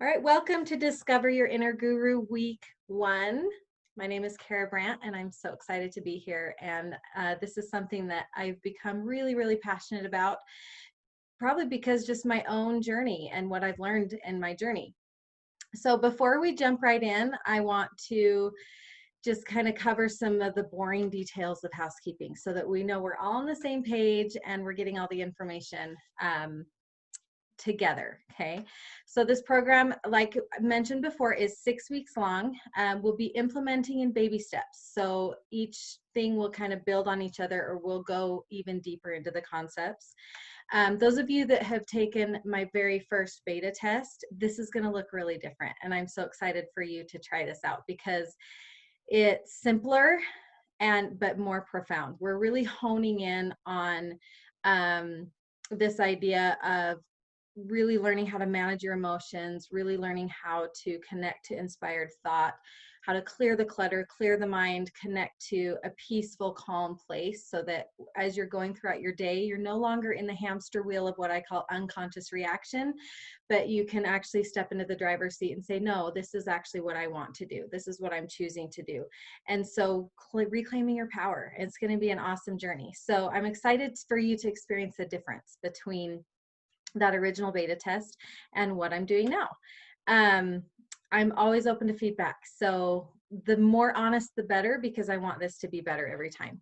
All right, welcome to Discover Your Inner Guru Week 1. My name is Kara Brandt, and I'm so excited to be here. And this is something that I've become really, really passionate about, probably because just my own journey and what I've learned in my journey. So before we jump right in, I want to just kind of cover some of the boring details of housekeeping so that we know we're all on the same page and we're getting all the information together. Okay, so this program, like I mentioned before, is 6 weeks long. We'll be implementing in baby steps, so each thing will kind of build on each other, or we'll go even deeper into the concepts. Those of you that have taken my very first beta test, this is going to look really different, and I'm so excited for you to try this out because it's simpler but more profound. We're really honing in on this idea of really learning how to manage your emotions, really learning how to connect to inspired thought, how to clear the clutter, clear the mind, connect to a peaceful, calm place so that as you're going throughout your day, you're no longer in the hamster wheel of what I call unconscious reaction, but you can actually step into the driver's seat and say, no, this is actually what I want to do. This is what I'm choosing to do. And so reclaiming your power, it's going to be an awesome journey. So I'm excited for you to experience the difference between that original beta test and what I'm doing now. I'm always open to feedback. So the more honest, the better, because I want this to be better every time.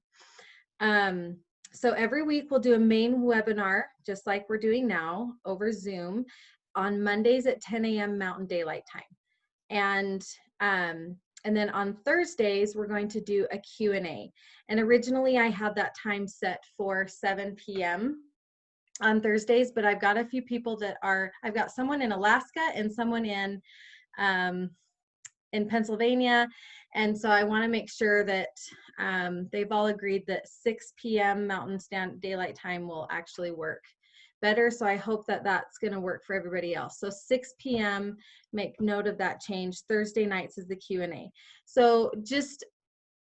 So every week we'll do a main webinar, just like we're doing now over Zoom on Mondays at 10 a.m. Mountain Daylight Time. And then on Thursdays, we're going to do a Q&A. And originally I had that time set for 7 p.m. on Thursdays, but I've got a few people I've got someone in Alaska and someone in Pennsylvania. And so I want to make sure that they've all agreed that 6 p.m. Mountain Daylight Time will actually work better. So I hope that that's going to work for everybody else. So 6 p.m., make note of that change. Thursday nights is the Q&A. So just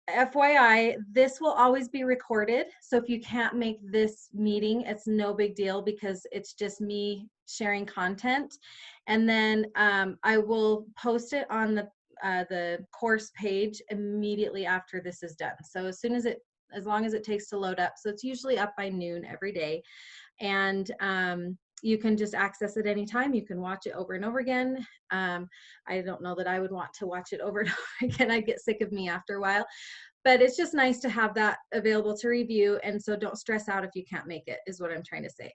FYI, this will always be recorded. So if you can't make this meeting, it's no big deal because it's just me sharing content. And then I will post it on the course page immediately after this is done. So as long as it takes to load up. So it's usually up by noon every day. And you can just access it anytime. You can watch it over and over again. I don't know that I would want to watch it over and over again. I'd get sick of me after a while. But it's just nice to have that available to review. And so don't stress out if you can't make it, is what I'm trying to say.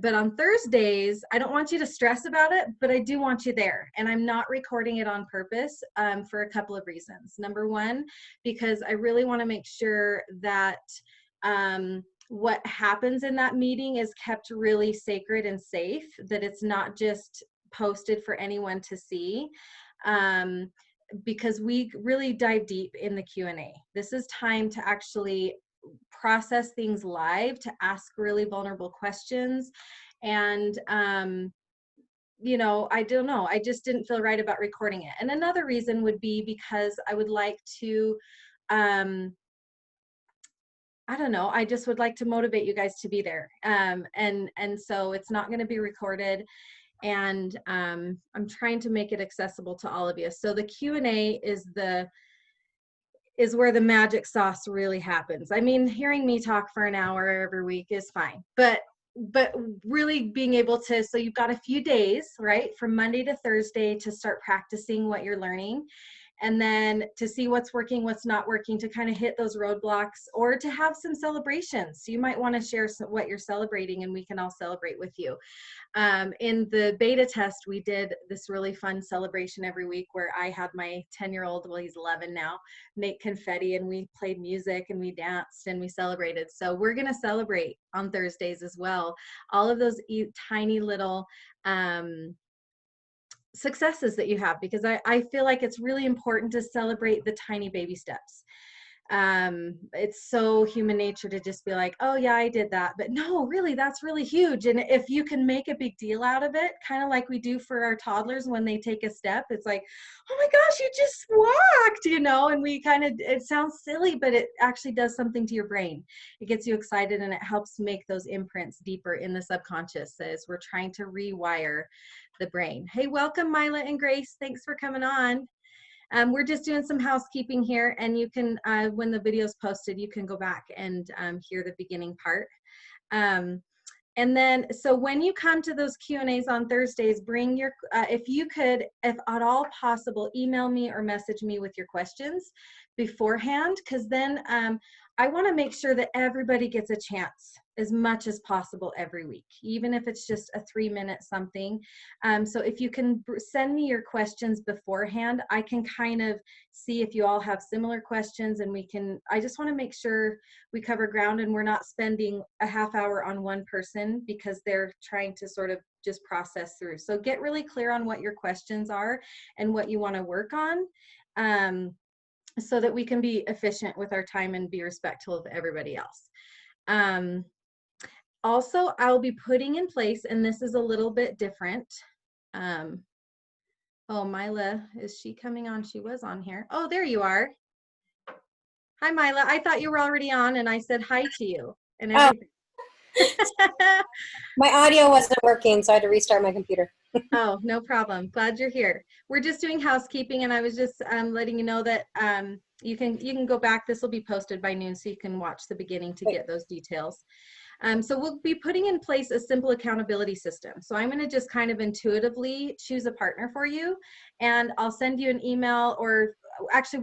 But on Thursdays, I don't want you to stress about it, but I do want you there. And I'm not recording it on purpose for a couple of reasons. Number one, because I really want to make sure that what happens in that meeting is kept really sacred and safe, that it's not just posted for anyone to see. Because we really dive deep in the Q&A. This is time to actually process things live, to ask really vulnerable questions. And, I don't know, I just didn't feel right about recording it. And another reason would be because I would like to, I don't know, I just would like to motivate you guys to be there. And so it's not going to be recorded. And I'm trying to make it accessible to all of you. So the Q&A is where the magic sauce really happens. I mean, hearing me talk for an hour every week is fine, but really being able to, so you've got a few days, right, from Monday to Thursday to start practicing what you're learning. And then to see what's working, what's not working, to kind of hit those roadblocks, or to have some celebrations. So you might want to share what you're celebrating and we can all celebrate with you. In the beta test, we did this really fun celebration every week where I had my 10-year-old, well, he's 11 now, make confetti, and we played music and we danced and we celebrated. So we're going to celebrate on Thursdays as well. All of those tiny little successes that you have, because I feel like it's really important to celebrate the tiny baby steps. It's so human nature to just be like, oh yeah, I did that. But no, really, that's really huge. And if you can make a big deal out of it, kind of like we do for our toddlers when they take a step, it's like, oh my gosh, you just walked, you know, and we kind of, it sounds silly, but it actually does something to your brain. It gets you excited and it helps make those imprints deeper in the subconscious as we're trying to rewire the brain. Hey, welcome, Mila and Grace. Thanks for coming on. We're just doing some housekeeping here, and you can, when the video is posted, you can go back and hear the beginning part. And then, so when you come to those Q&As on Thursdays, bring your, if you could, if at all possible, email me or message me with your questions beforehand, because then I want to make sure that everybody gets a chance as much as possible every week, even if it's just a 3-minute something. So if you can send me your questions beforehand, I can kind of see if you all have similar questions, and we can, I just want to make sure we cover ground and we're not spending a half hour on one person because they're trying to sort of just process through. So get really clear on what your questions are and what you want to work on, so that we can be efficient with our time and be respectful of everybody else. Also, I'll be putting in place, and this is a little bit different. Oh, Mila, is she coming on? She was on here. Oh, there you are. Hi, Mila. I thought you were already on, and I said hi to you and everything. My audio wasn't working, so I had to restart my computer. Oh, no problem. Glad you're here. We're just doing housekeeping, and I was just letting you know that you can go back. This will be posted by noon, so you can watch the beginning to get those details. So we'll be putting in place a simple accountability system. So I'm going to just kind of intuitively choose a partner for you, and I'll send you an email, or actually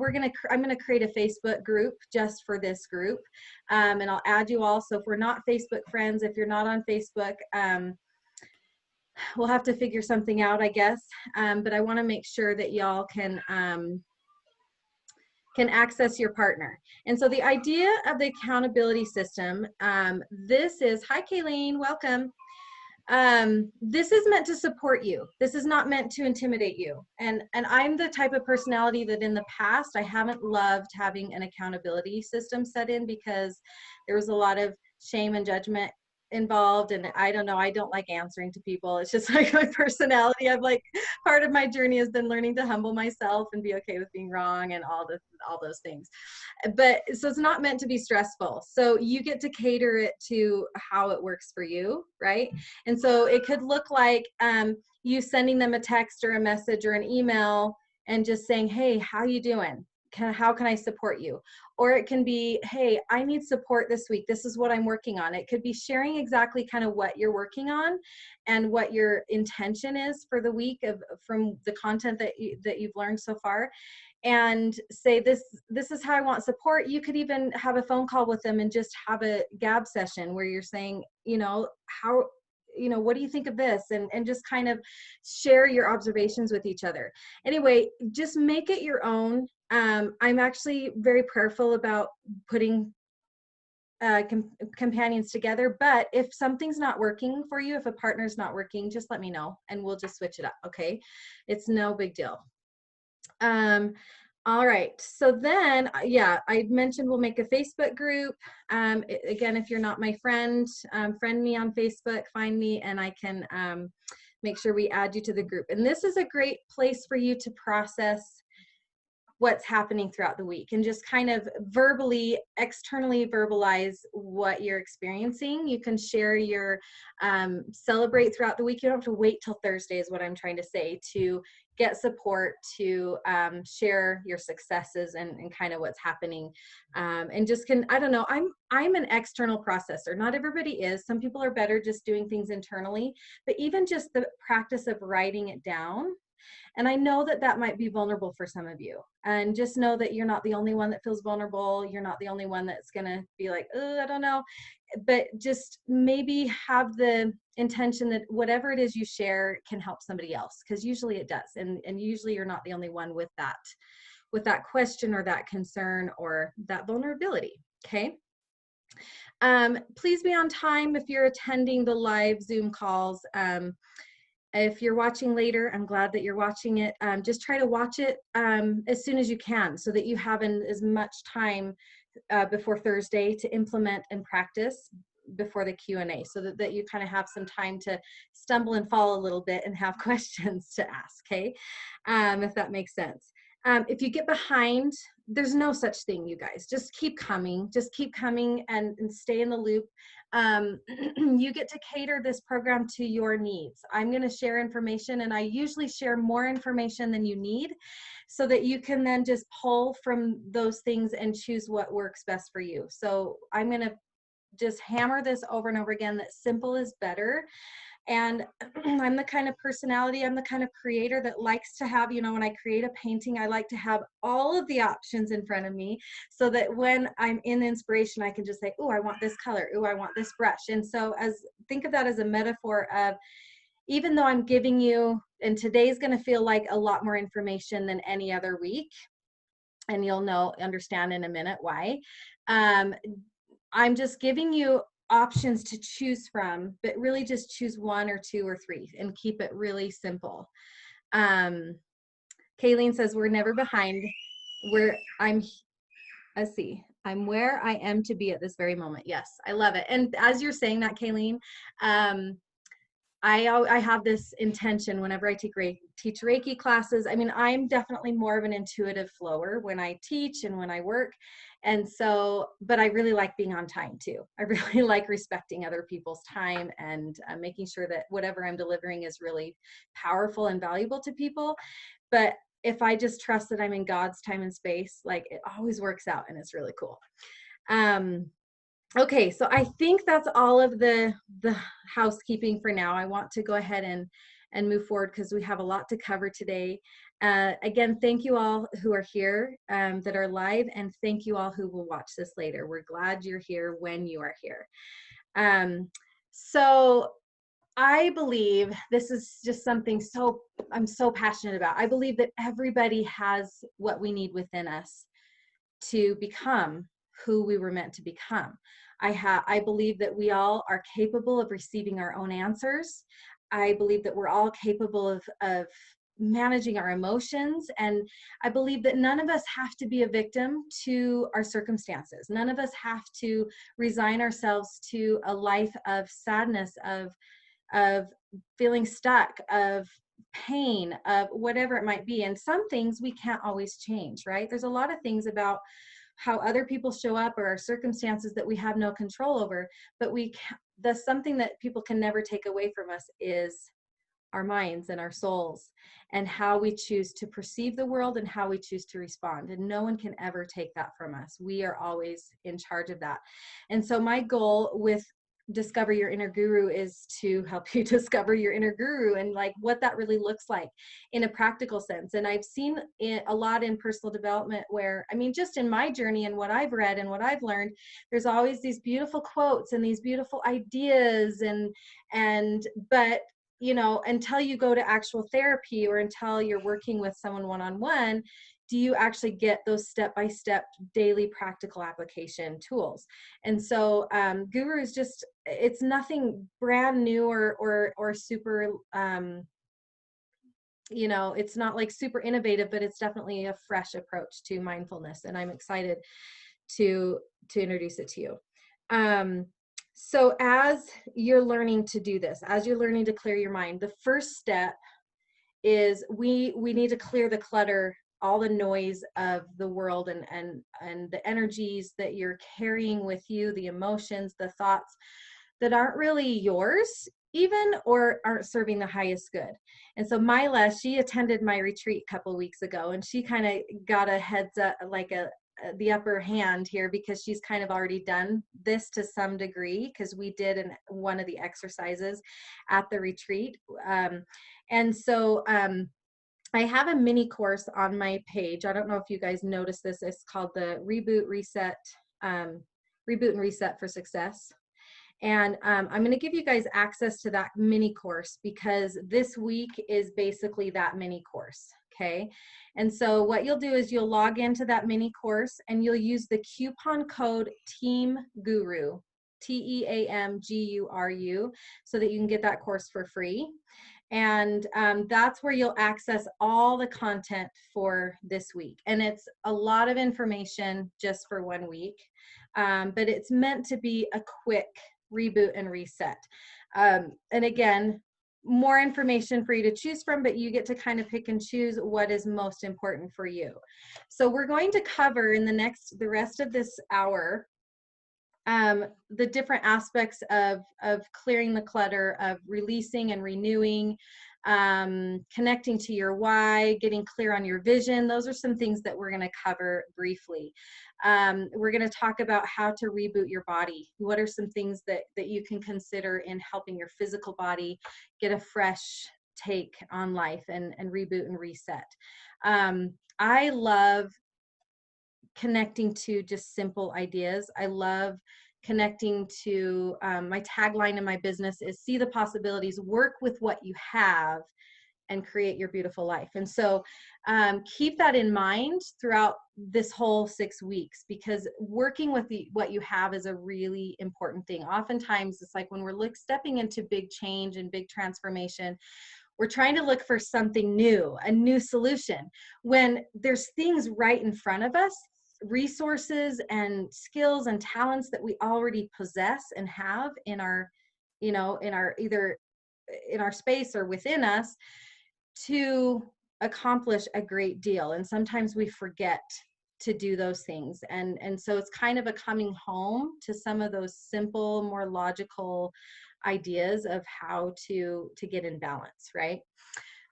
I'm going to create a Facebook group just for this group, and I'll add you all. So if we're not Facebook friends, if you're not on Facebook, we'll have to figure something out, I guess. But I want to make sure that y'all can access your partner. And so the idea of the accountability system, this is, hi Kayleen, welcome. This is meant to support you. This is not meant to intimidate you. And I'm the type of personality that in the past, I haven't loved having an accountability system set in because there was a lot of shame and judgment involved, and I don't know, I don't like answering to people. It's just like my personality. I've like, part of my journey has been learning to humble myself and be okay with being wrong and all those things. But so it's not meant to be stressful. So you get to cater it to how it works for you, right? And so it could look like you sending them a text or a message or an email and just saying, hey, how you doing? How can I support you? Or it can be, hey, I need support this week. This is what I'm working on. It could be sharing exactly kind of what you're working on and what your intention is for the week from the content that you've learned so far, and say this is how I want support. You could even have a phone call with them and just have a gab session where you're saying, what do you think of this? And just kind of share your observations with each other. Anyway, just make it your own. I'm actually very prayerful about putting companions together, but if something's not working for you, if a partner's not working, just let me know and we'll just switch it up, okay? It's no big deal. All right, so then, yeah, I mentioned we'll make a Facebook group. Again, if you're not my friend, friend me on Facebook, find me, and I can make sure we add you to the group. And this is a great place for you to process what's happening throughout the week and just kind of externally verbalize what you're experiencing. You can share your, celebrate throughout the week. You don't have to wait till Thursday is what I'm trying to say, to get support, to share your successes and kind of what's happening. And just I don't know, I'm an external processor. Not everybody is. Some people are better just doing things internally, but even just the practice of writing it down. And I know that that might be vulnerable for some of you. And just know that you're not the only one that feels vulnerable. You're not the only one that's going to be like, oh, I don't know. But just maybe have the intention that whatever it is you share can help somebody else, because usually it does. And usually you're not the only one with that question or that concern or that vulnerability. Okay. Please be on time if you're attending the live Zoom calls. If you're watching later, I'm glad that you're watching it. Just try to watch it as soon as you can so that you have as much time before Thursday to implement and practice before the Q&A, so that you kind of have some time to stumble and fall a little bit and have questions to ask, okay? If that makes sense. If you get behind, there's no such thing, you guys. Just keep coming and stay in the loop. You get to cater this program to your needs. I'm going to share information, and I usually share more information than you need so that you can then just pull from those things and choose what works best for you. So I'm going to just hammer this over and over again, that simple is better. And I'm the kind of personality, I'm the kind of creator that likes to have, when I create a painting, I like to have all of the options in front of me so that when I'm in inspiration, I can just say, oh, I want this color. Oh, I want this brush. And so think of that as a metaphor of, even though I'm giving you, and today's going to feel like a lot more information than any other week, and you'll understand in a minute why. I'm just giving you options to choose from, but really just choose 1 or 2 or 3 and keep it really simple. Kayleen says, we're never behind. I'm where I am to be at this very moment. Yes, I love it. And as you're saying that, Kayleen, I have this intention whenever I teach Reiki classes. I mean, I'm definitely more of an intuitive flower when I teach and when I work. And so, but I really like being on time too. I really like respecting other people's time and making sure that whatever I'm delivering is really powerful and valuable to people. But if I just trust that I'm in God's time and space, like, it always works out, and it's really cool. Okay, so I think that's all of the housekeeping for now. I want to go ahead and move forward because we have a lot to cover today. Again, thank you all who are here that are live, and thank you all who will watch this later. We're glad you're here when you are here. So I believe this is just something I'm so passionate about. I believe that everybody has what we need within us to become who we were meant to become. I believe that we all are capable of receiving our own answers. I believe that we're all capable of managing our emotions. And I believe that none of us have to be a victim to our circumstances. None of us have to resign ourselves to a life of sadness, of feeling stuck, of pain, of whatever it might be. And some things we can't always change, right? There's a lot of things about how other people show up or our circumstances that we have no control over, but that's something that people can never take away from us is our minds and our souls, and how we choose to perceive the world and how we choose to respond. And no one can ever take that from us. We are always in charge of that. And so my goal with Discover Your Inner Guru is to help you discover your inner guru and like what that really looks like in a practical sense. And I've seen it a lot in personal development where, I mean, just in my journey and what I've read and what I've learned, there's always these beautiful quotes and these beautiful ideas but until you go to actual therapy or until you're working with someone one-on-one, do you actually get those step-by-step daily practical application tools? And so Guru is it's nothing brand new or super, it's not like super innovative, but it's definitely a fresh approach to mindfulness. And I'm excited to introduce it to you. So as you're learning to do this, as you're learning to clear your mind, the first step is we need to clear the clutter, all the noise of the world and the energies that you're carrying with you, the emotions, the thoughts that aren't really yours even, or aren't serving the highest good. And so Mila, she attended my retreat a couple of weeks ago, and she kind of got a heads up, like the upper hand here, because she's kind of already done this to some degree, because we did one of the exercises at the retreat. And so I have a mini course on my page. I don't know if you guys noticed this. It's called the Reboot and Reset for Success. And I'm going to give you guys access to that mini course because this week is basically that mini course. Okay. And so what you'll do is you'll log into that mini course and you'll use the coupon code Team Guru. TEAMGURU, so that you can get that course for free. And that's where you'll access all the content for this week. And it's a lot of information just for 1 week, but it's meant to be a quick reboot and reset. And again, more information for you to choose from, but you get to kind of pick and choose what is most important for you. So we're going to cover in the rest of this hour the different aspects of clearing the clutter, of releasing and renewing, connecting to your why, getting clear on your vision. Those are some things that we're going to cover briefly. We're going to talk about how to reboot your body. What are some things that you can consider in helping your physical body get a fresh take on life and reboot and reset. I love connecting to just simple ideas. I love connecting to my tagline in my business is see the possibilities, work with what you have, and create your beautiful life. And so keep that in mind throughout this whole 6 weeks, because working with what you have is a really important thing. Oftentimes it's like when we're stepping into big change and big transformation, we're trying to look for something new, a new solution, when there's things right in front of us, resources and skills and talents that we already possess and have in our, either in our space or within us to accomplish a great deal. And sometimes we forget to do those things. And so it's kind of a coming home to some of those simple, more logical ideas of how to get in balance, right?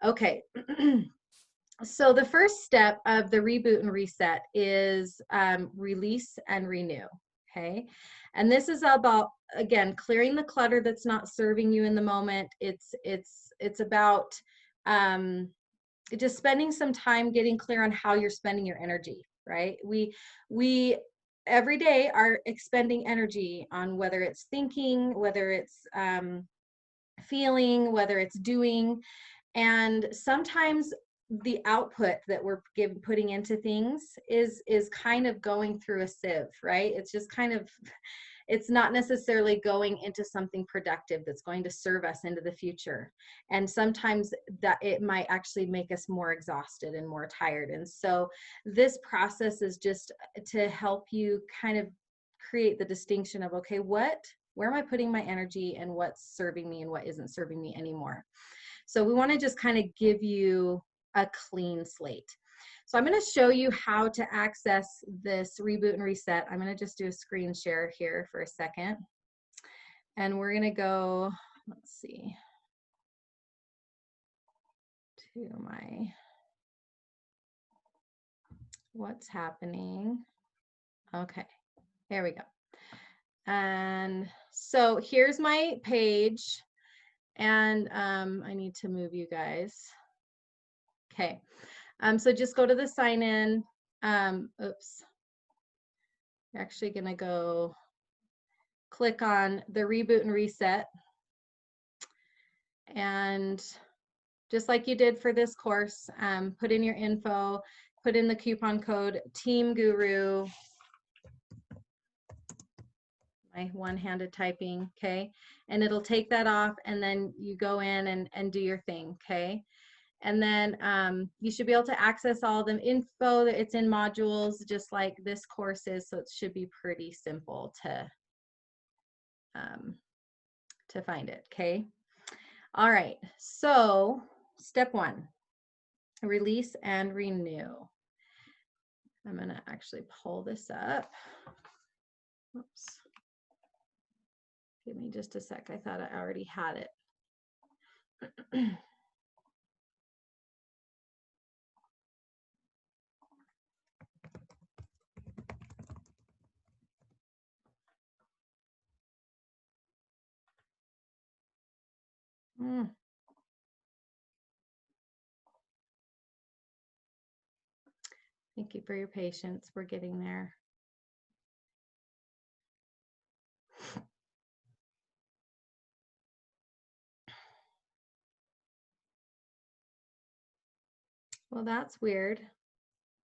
Okay. So the first step of the reboot and reset is release and renew, okay? And this is about, again, clearing the clutter that's not serving you in the moment. It's about just spending some time getting clear on how you're spending your energy, right? We every day are expending energy on whether it's thinking, whether it's feeling, whether it's doing, and sometimes the output that we're putting into things is kind of going through a sieve, right? It's just kind of, it's not necessarily going into something productive that's going to serve us into the future. And sometimes that it might actually make us more exhausted and more tired. And so this process is just to help you kind of create the distinction of, okay, where am I putting my energy, and what's serving me and what isn't serving me anymore? So we want to just kind of give you a clean slate. So I'm going to show you how to access this reboot and reset. I'm going to just do a screen share here for a second. And we're going to go, let's see, to my, what's happening. Okay, there we go. And so here's my page. And I need to move you guys. Okay, so just go to the sign in. Oops. You're actually going to go click on the reboot and reset. And just like you did for this course, put in your info, put in the coupon code Team Guru. My one-handed typing, okay? And it'll take that off, and then you go in and do your thing, okay? And then you should be able to access all the info. It's in modules, just like this course is, so it should be pretty simple to find it, okay? All right, so step 1, release and renew. I'm gonna actually pull this up. Oops. Give me just a sec. I thought I already had it. Thank you for your patience. We're getting there. Well, that's weird.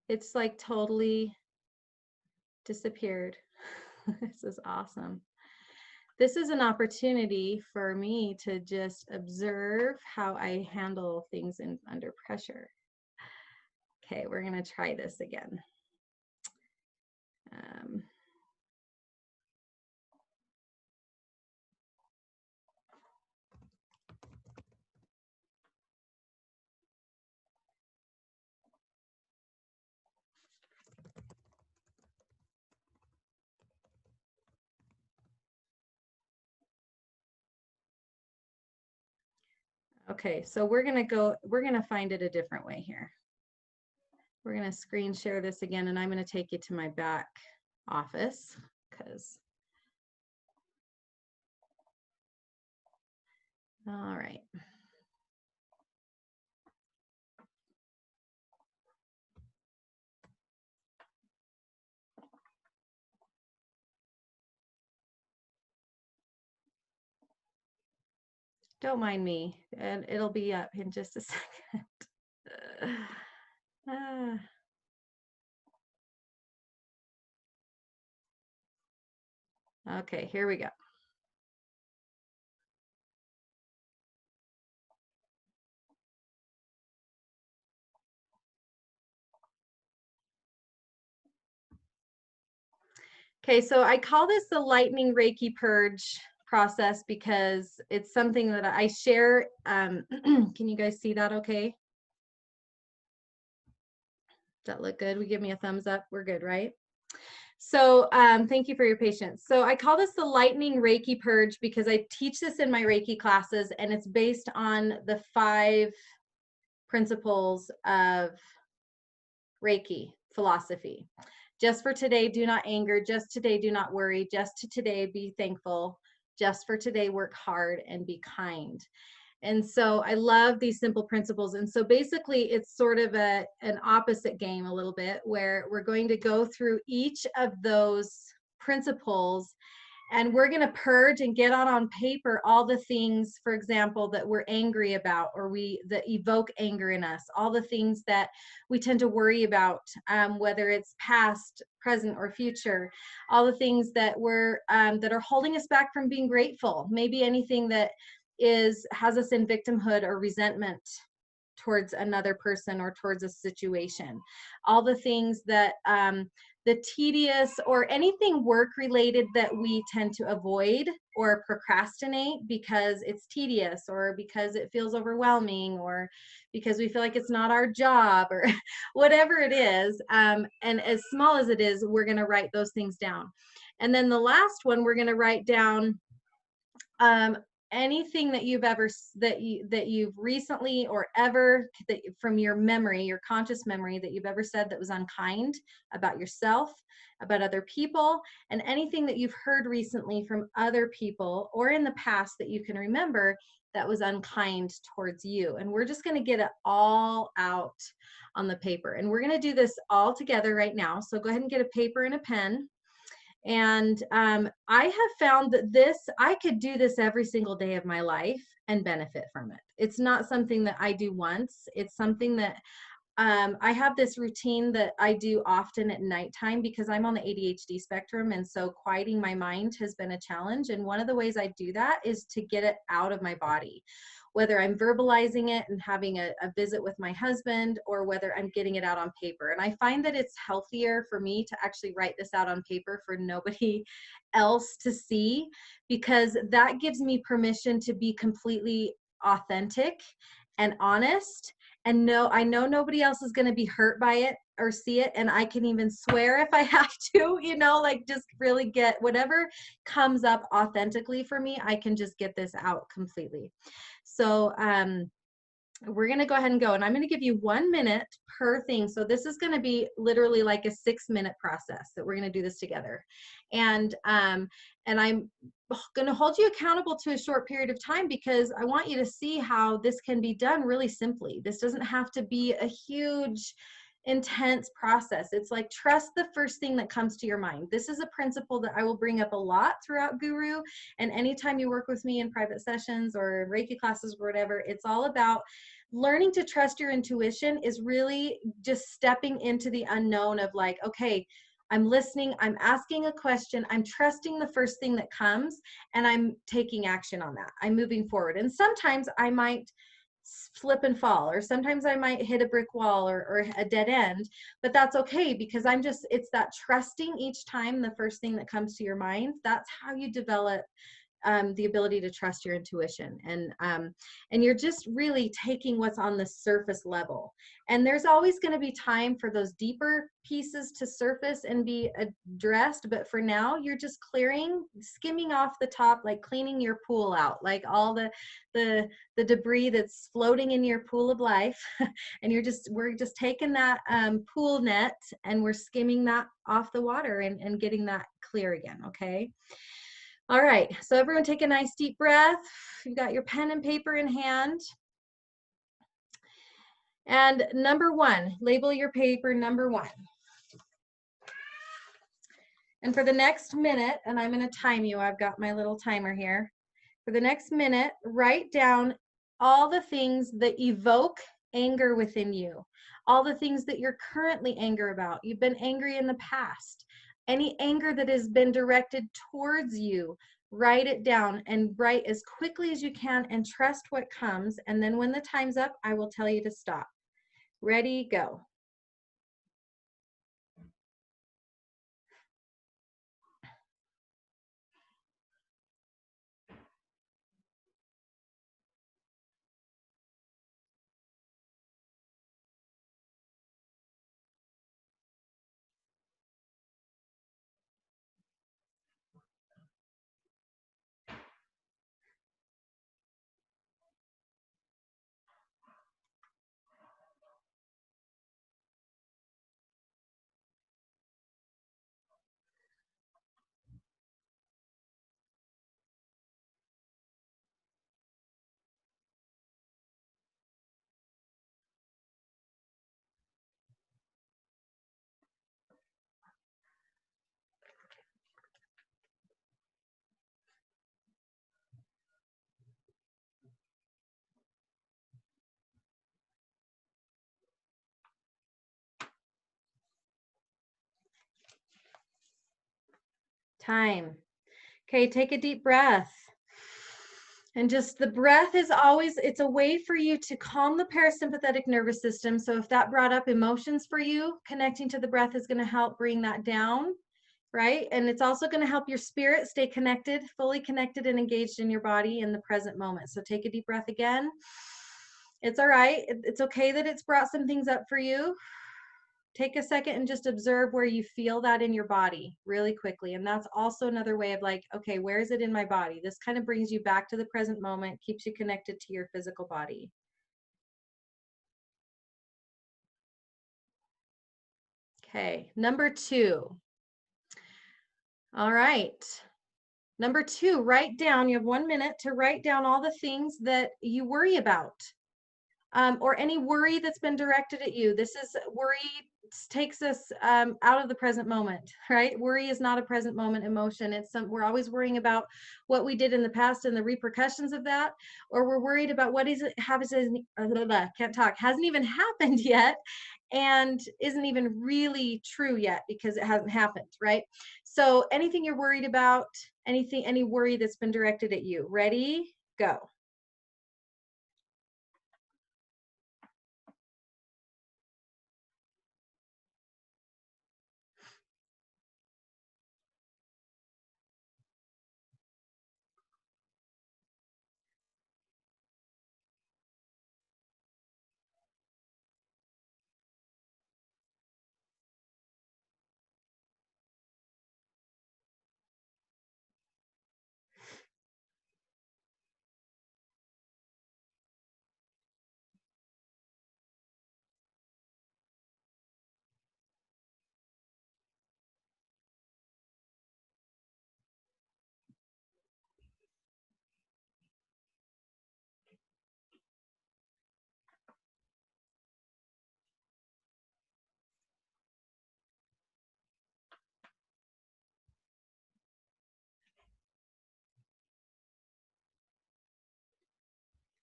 It's like totally disappeared. This is awesome. this is an opportunity for me to just observe how I handle things under pressure. Okay, we're going to try this again. Okay, so we're going to find it a different way here. We're going to screen share this again, and I'm going to take you to my back office because, all right. Don't mind me, and it'll be up in just a second. Okay, here we go. Okay, so I call this the lightning Reiki purge process because it's something that I share. Can you guys see that okay? Does that look good? We give me a thumbs up. We're good, right? So thank you for your patience. So I call this the lightning Reiki purge because I teach this in my Reiki classes, and it's based on the 5 principles of Reiki philosophy. Just for today, do not anger. Just today, do not worry. Just today, be thankful. Just for today, work hard and be kind. And so I love these simple principles. And so basically it's sort of an opposite game a little bit, where we're going to go through each of those principles, and we're going to purge and get out on paper all the things, for example, that we're angry about, or that evoke anger in us, all the things that we tend to worry about, whether it's past, present, or future, all the things that that are holding us back from being grateful, maybe anything that has us in victimhood or resentment towards another person or towards a situation, all the things that the tedious or anything work related that we tend to avoid or procrastinate because it's tedious, or because it feels overwhelming, or because we feel like it's not our job, or whatever it is. And as small as it is, we're going to write those things down. And then the last one, we're going to write down anything that you've recently or ever, that from your memory, your conscious memory, that you've ever said that was unkind about yourself, about other people, and anything that you've heard recently from other people or in the past that you can remember that was unkind towards you. And we're just going to get it all out on the paper, and we're going to do this all together right now. So go ahead and get a paper and a pen. And I have found that I could do this every single day of my life and benefit from it. It's not something that I do once. It's something that I have this routine that I do often at nighttime because I'm on the ADHD spectrum. And so quieting my mind has been a challenge. And one of the ways I do that is to get it out of my body, whether I'm verbalizing it and having a visit with my husband, or whether I'm getting it out on paper. And I find that it's healthier for me to actually write this out on paper for nobody else to see, because that gives me permission to be completely authentic and honest. And I know nobody else is going to be hurt by it or see it. And I can even swear if I have to, like just really get whatever comes up authentically for me. I can just get this out completely. So we're going to go ahead and go, and I'm going to give you 1 minute per thing. So this is going to be literally like a 6-minute process that we're going to do this together. And I'm going to hold you accountable to a short period of time, because I want you to see how this can be done really simply. This doesn't have to be a huge, intense process. It's like, trust the first thing that comes to your mind. This is a principle that I will bring up a lot throughout Guru, and anytime you work with me in private sessions or Reiki classes or whatever, it's all about learning to trust your intuition. Is really just stepping into the unknown of like, okay, I'm listening, I'm asking a question, I'm trusting the first thing that comes, and I'm taking action on that. I'm moving forward. And sometimes I might slip and fall, or sometimes I might hit a brick wall or a dead end, but that's okay, because it's that trusting each time the first thing that comes to your mind. That's how you develop the ability to trust your intuition, and you're just really taking what's on the surface level. And there's always going to be time for those deeper pieces to surface and be addressed, but for now you're just skimming off the top, like cleaning your pool out, like all the debris that's floating in your pool of life. And we're just taking that pool net and we're skimming that off the water and getting that clear again. Okay. All right, so everyone take a nice deep breath. You've got your pen and paper in hand. And number 1, label your paper number 1. And for the next minute, and I'm going to time you, I've got my little timer here. For the next minute, write down all the things that evoke anger within you, all the things that you're currently angry about. You've been angry in the past. Any anger that has been directed towards you, write it down and write as quickly as you can and trust what comes. And then when the time's up, I will tell you to stop. Ready, go. Time. Okay, take a deep breath. And just the breath is always, it's a way for you to calm the parasympathetic nervous system. So if that brought up emotions for you, connecting to the breath is going to help bring that down, right? And it's also going to help your spirit stay connected, fully connected and engaged in your body in the present moment. So take a deep breath again. It's all right. It's okay that it's brought some things up for you. Take a second and just observe where you feel that in your body really quickly. And that's also another way of like, okay, where is it in my body? This kind of brings you back to the present moment, keeps you connected to your physical body. Okay, number 2. All right. Number 2, write down, you have 1 minute to write down all the things that you worry about. Or any worry that's been directed at you. This is worry takes us out of the present moment, right? Worry is not a present moment emotion. We're always worrying about what we did in the past and the repercussions of that, or we're worried about what hasn't even happened yet, and isn't even really true yet because it hasn't happened, right? So anything you're worried about, any worry that's been directed at you. Ready, go.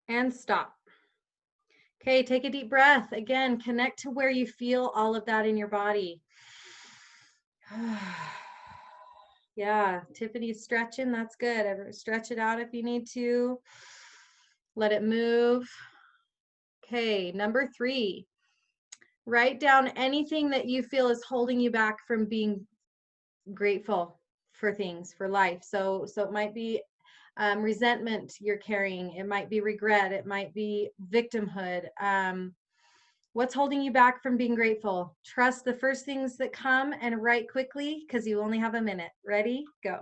And stop. Okay, take a deep breath. Again, connect to where you feel all of that in your body. Yeah, Tiffany's stretching. That's good. Stretch it out if you need to. Let it move. Okay, number 3. Write down anything that you feel is holding you back from being grateful for things, for life. So it might be resentment you're carrying. It might be regret. It might be victimhood. What's holding you back from being grateful? Trust the first things that come and write quickly because you only have a minute. Ready? Go.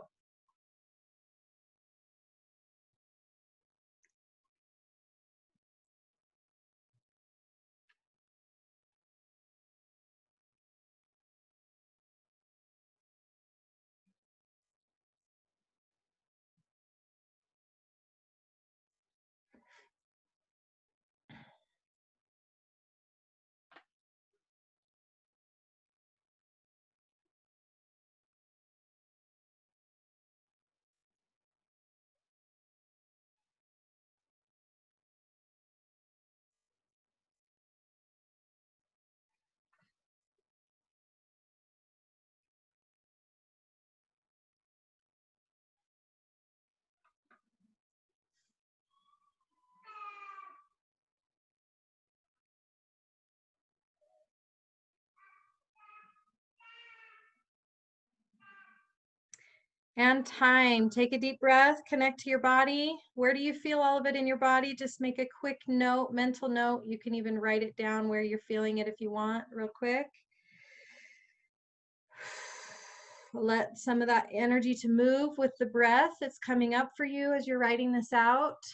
And time. Take a deep breath, connect to your body. Where do you feel all of it in your body? Just make a quick note, mental note. You can even write it down where you're feeling it if you want, real quick. Let some of that energy to move with the breath that's coming up for you as you're writing this out.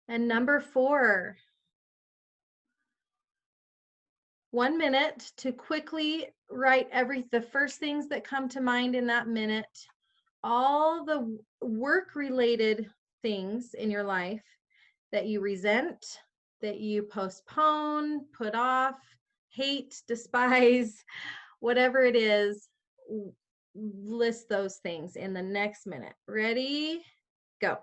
And number 4, 1 minute to quickly write the first things that come to mind in that minute. All the work-related things in your life that you resent, that you postpone, put off, hate, despise, whatever it is, list those things in the next minute. Ready? Go.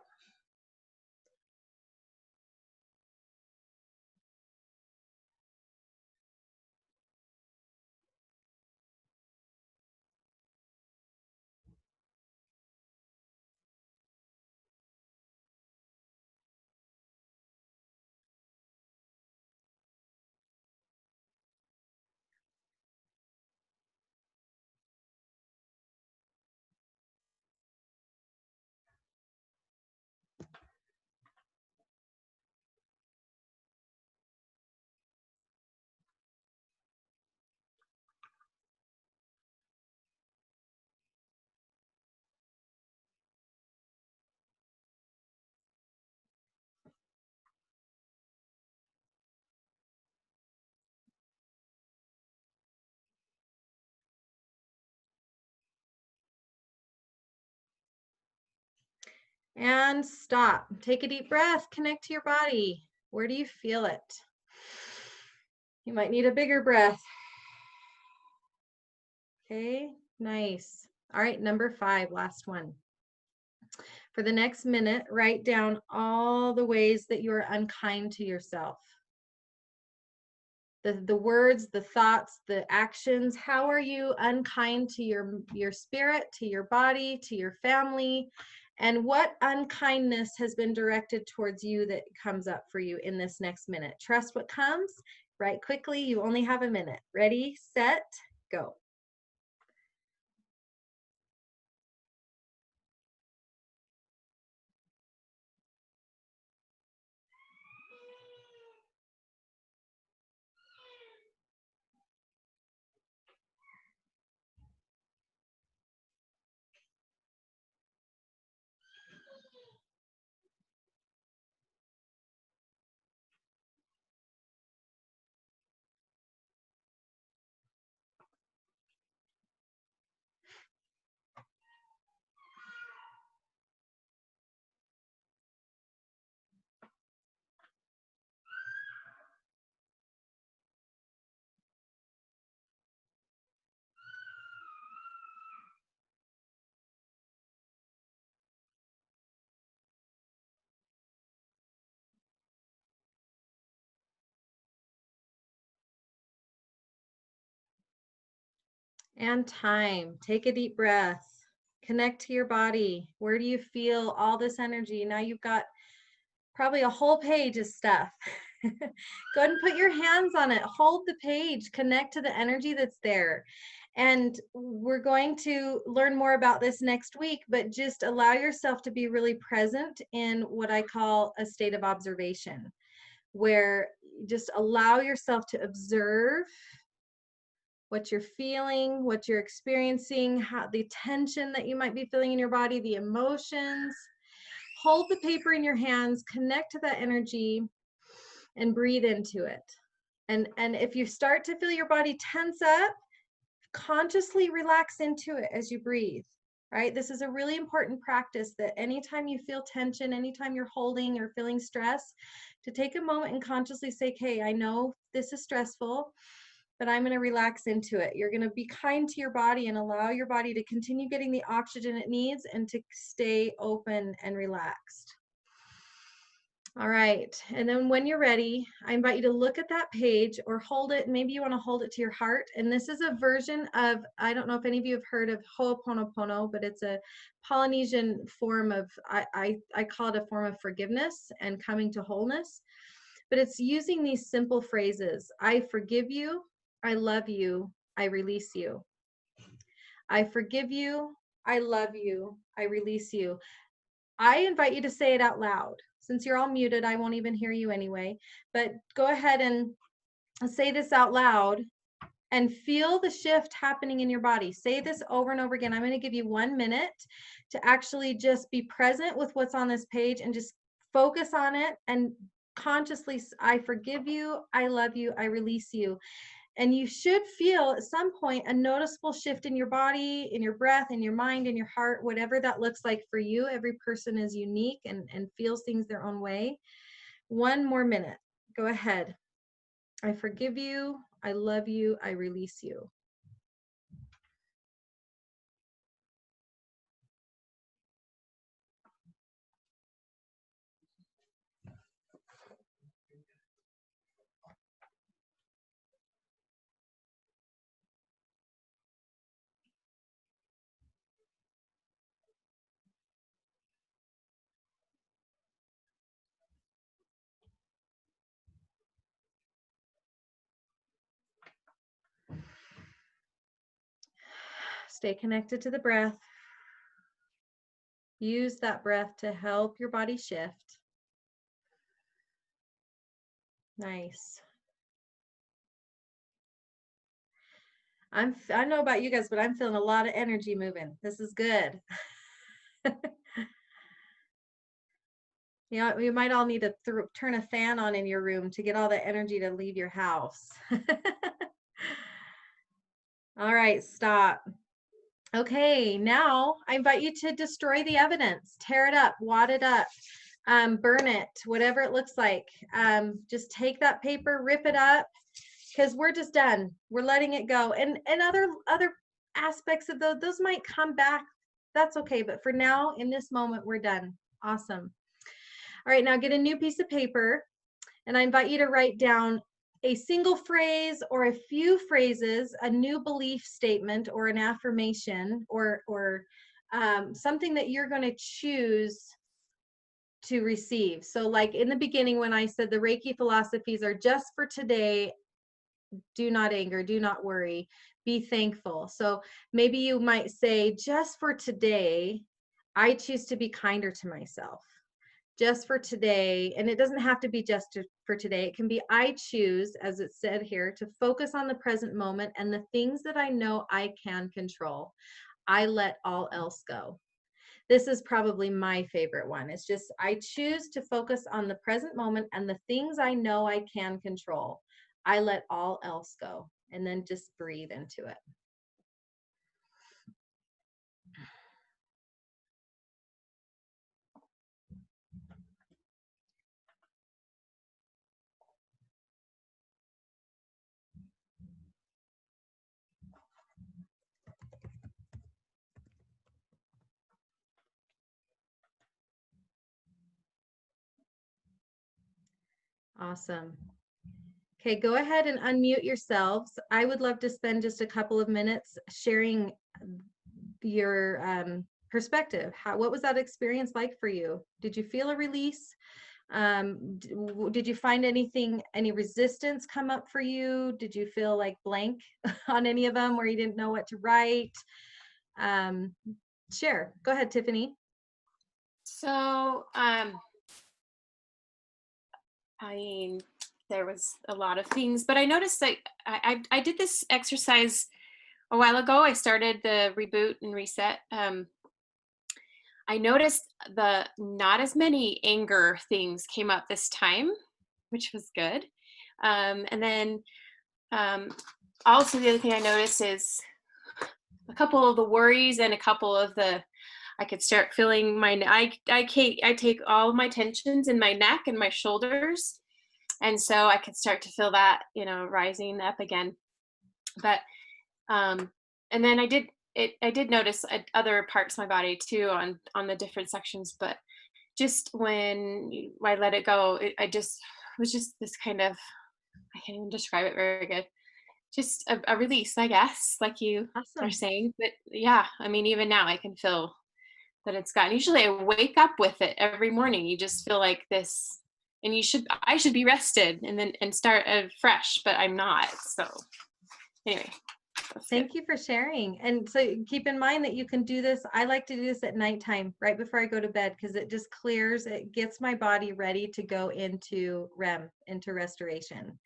And stop. Take a deep breath. Connect to your body. Where do you feel it? You might need a bigger breath. Okay, nice. All right, number 5, last one. For the next minute, write down all the ways that you are unkind to yourself. The words, the thoughts, the actions. How are you unkind to your spirit, to your body, to your family? And what unkindness has been directed towards you that comes up for you in this next minute? Trust what comes. Write quickly. You only have a minute. Ready, set, go. And time. Take a deep breath. Connect to your body. Where do you feel all this energy? Now you've got probably a whole page of stuff. Go ahead and put your hands on it. Hold the page. Connect to the energy that's there. And we're going to learn more about this next week, but just allow yourself to be really present in what I call a state of observation, where just allow yourself to observe what you're feeling, what you're experiencing, how the tension that you might be feeling in your body, the emotions. Hold the paper in your hands, connect to that energy, and breathe into it. And if you start to feel your body tense up, consciously relax into it as you breathe. Right? This is a really important practice, that anytime you feel tension, anytime you're holding or feeling stress, to take a moment and consciously say, okay, I know this is stressful, but I'm going to relax into it. You're going to be kind to your body and allow your body to continue getting the oxygen it needs and to stay open and relaxed. All right. And then when you're ready, I invite you to look at that page or hold it. Maybe you want to hold it to your heart. And this is a version of, I don't know if any of you have heard of Ho'oponopono, but it's a Polynesian form of, I call it a form of forgiveness and coming to wholeness. But it's using these simple phrases. I forgive you. I love you. I release you. I forgive you. I love you. I release you. I invite you to say it out loud. Since you're all muted, I won't even hear you anyway. But go ahead and say this out loud and feel the shift happening in your body. Say this over and over again. I'm going to give you 1 minute to actually just be present with what's on this page and just focus on it and consciously, I forgive you, I love you, I release you. And you should feel at some point a noticeable shift in your body, in your breath, in your mind, in your heart, whatever that looks like for you. Every person is unique and feels things their own way. 1 more minute. Go ahead. I forgive you. I love you. I release you. Stay connected to the breath. Use that breath to help your body shift. Nice. I don't know about you guys, but I'm feeling a lot of energy moving. This is good. You know, you might all need to turn a fan on in your room to get all the energy to leave your house. All right, stop. Okay, now I invite you to destroy the evidence, tear it up, wad it up, burn it, whatever it looks like. Just take that paper, rip it up, because we're just done. We're letting it go. And other aspects of those might come back. That's okay. But for now, in this moment, we're done. Awesome. All right, now get a new piece of paper, and I invite you to write down a single phrase or a few phrases, a new belief statement or an affirmation or something that you're going to choose to receive. So like in the beginning when I said the Reiki philosophies are just for today, do not anger, do not worry, be thankful. So maybe you might say, just for today, I choose to be kinder to myself. Just for today, and it doesn't have to be just for today. It can be, I choose, as it said here, to focus on the present moment and the things that I know I can control. I let all else go. This is probably my favorite one. It's just, I choose to focus on the present moment and the things I know I can control. I let all else go. And then just breathe into it. Awesome. Okay, go ahead and unmute yourselves. I would love to spend just a couple of minutes sharing your perspective. What was that experience like for you? Did you feel a release? Did you find any resistance come up for you? Did you feel like blank on any of them where you didn't know what to write? Share. Go ahead, Tiffany. So, I mean, there was a lot of things, but I noticed that I did this exercise a while ago. I started the reboot and reset. I noticed not as many anger things came up this time, which was good. And then also the other thing I noticed is a couple of the worries and a couple of I could start feeling I take all of my tensions in my neck and my shoulders. And so I could start to feel that, rising up again. But, and then I did notice other parts of my body too on the different sections, but just when I let it go, it was just this kind of, I can't even describe it very good. Just a release, I guess, like you Awesome. are saying. But yeah, I mean, even now I can feel that it's gotten. Usually I wake up with it every morning. You just feel like this, and I should be rested and start fresh, but I'm not. So anyway. Thank you for sharing. And so keep in mind that you can do this. I like to do this at nighttime, right before I go to bed, because it just clears, it gets my body ready to go into REM, into restoration.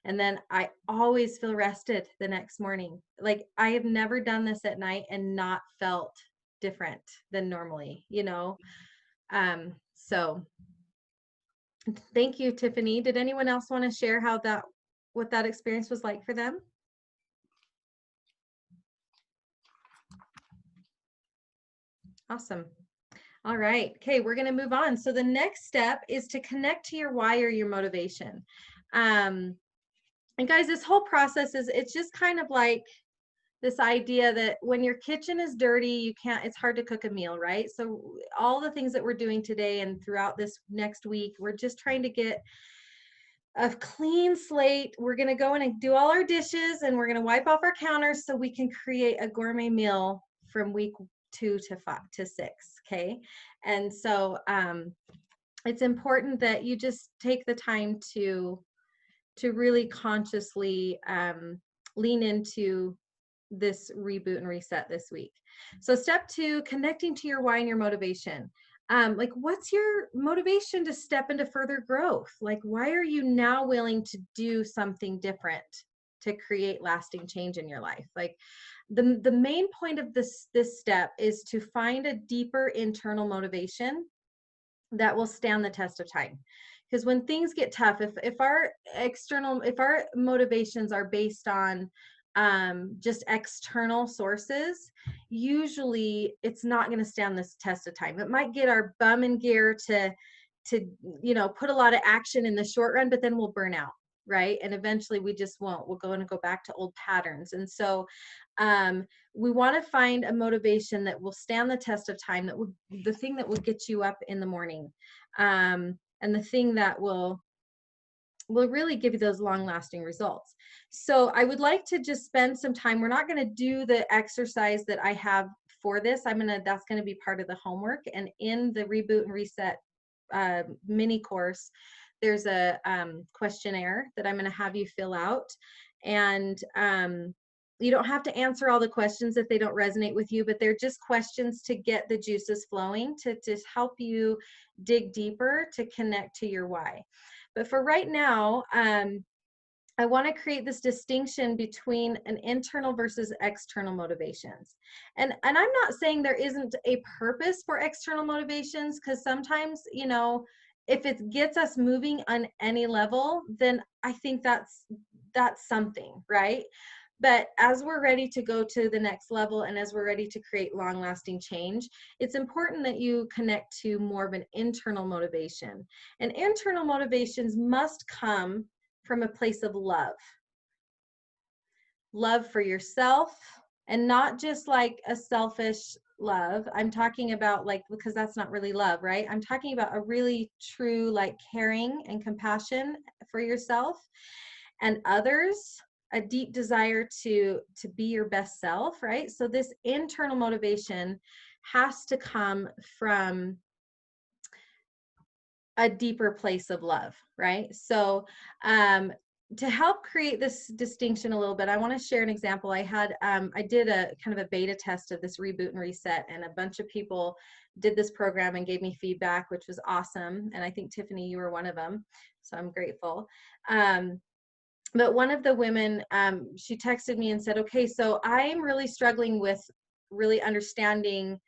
And then I always feel rested the next morning. Like I have never done this at night and not felt different than normally, So thank you, Tiffany. Did anyone else want to share what that experience was like for them? Awesome. All right. Okay, we're going to move on. So the next step is to connect to your why or your motivation. And guys, this whole process it's just kind of like this idea that when your kitchen is dirty, it's hard to cook a meal, right? So all the things that we're doing today and throughout this next week, we're just trying to get a clean slate. We're going to go in and do all our dishes, and we're going to wipe off our counters so we can create a gourmet meal from week 2 to 6. Okay. And so it's important that you just take the time to really consciously lean into this reboot and reset this week. So step 2, connecting to your why and your motivation. Like, what's your motivation to step into further growth? Like, why are you now willing to do something different to create lasting change in your life? Like, the main point of this step is to find a deeper internal motivation that will stand the test of time. Because when things get tough, if our motivations are based on just external sources, usually it's not going to stand this test of time. It might get our bum in gear to put a lot of action in the short run, but then we'll burn out, right? And eventually we just won't. We'll go back to old patterns. And so we want to find a motivation that will stand the test of time, the thing that will get you up in the morning, and the thing that will really give you those long-lasting results. So I would like to just spend some time. We're not going to do the exercise that I have for this. That's going to be part of the homework. And in the Reboot and Reset mini course, there's a questionnaire that I'm going to have you fill out. And you don't have to answer all the questions if they don't resonate with you, but they're just questions to get the juices flowing, to help you dig deeper, to connect to your why. But for right now, I want to create this distinction between an internal versus external motivations. And I'm not saying there isn't a purpose for external motivations, because sometimes, if it gets us moving on any level, then I think that's something, right? But as we're ready to go to the next level, and as we're ready to create long-lasting change, it's important that you connect to more of an internal motivation. And internal motivations must come from a place of love. Love for yourself, and not just like a selfish love. I'm talking about, like, because that's not really love, right? I'm talking about a really true, like, caring and compassion for yourself. and others a deep desire to be your best self, right? So this internal motivation has to come from a deeper place of love, right? So to help create this distinction a little bit, I want to share an example. I did a kind of a beta test of this reboot and reset, and a bunch of people did this program and gave me feedback, which was awesome. And I think Tiffany, you were one of them, so I'm grateful. But one of the women, she texted me and said, okay, so I'm really struggling with really understanding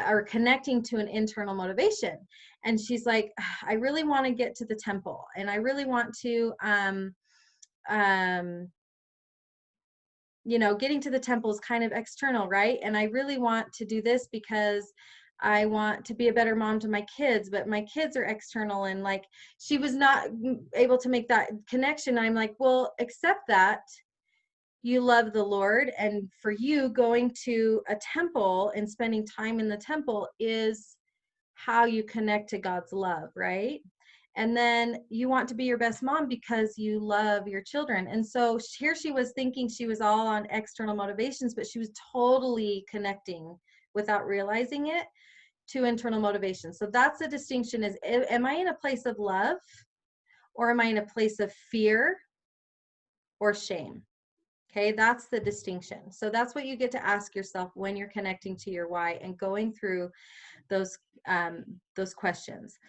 or connecting to an internal motivation. And she's like, I really want to get to the temple, and I really want to, you know, getting to the temple is kind of external, right? And I really want to do this because I want to be a better mom to my kids, but my kids are external. And like, she was not able to make that connection. I'm like, well, accept that you love the Lord, and for you, going to a temple and spending time in the temple is how you connect to God's love, right? And then you want to be your best mom because you love your children. And so here she was thinking she was all on external motivations, but she was totally connecting without realizing it to internal motivation. So that's the distinction: is, am I in a place of love, or am I in a place of fear or shame? Okay, that's the distinction. So that's what you get to ask yourself when you're connecting to your why and going through those questions.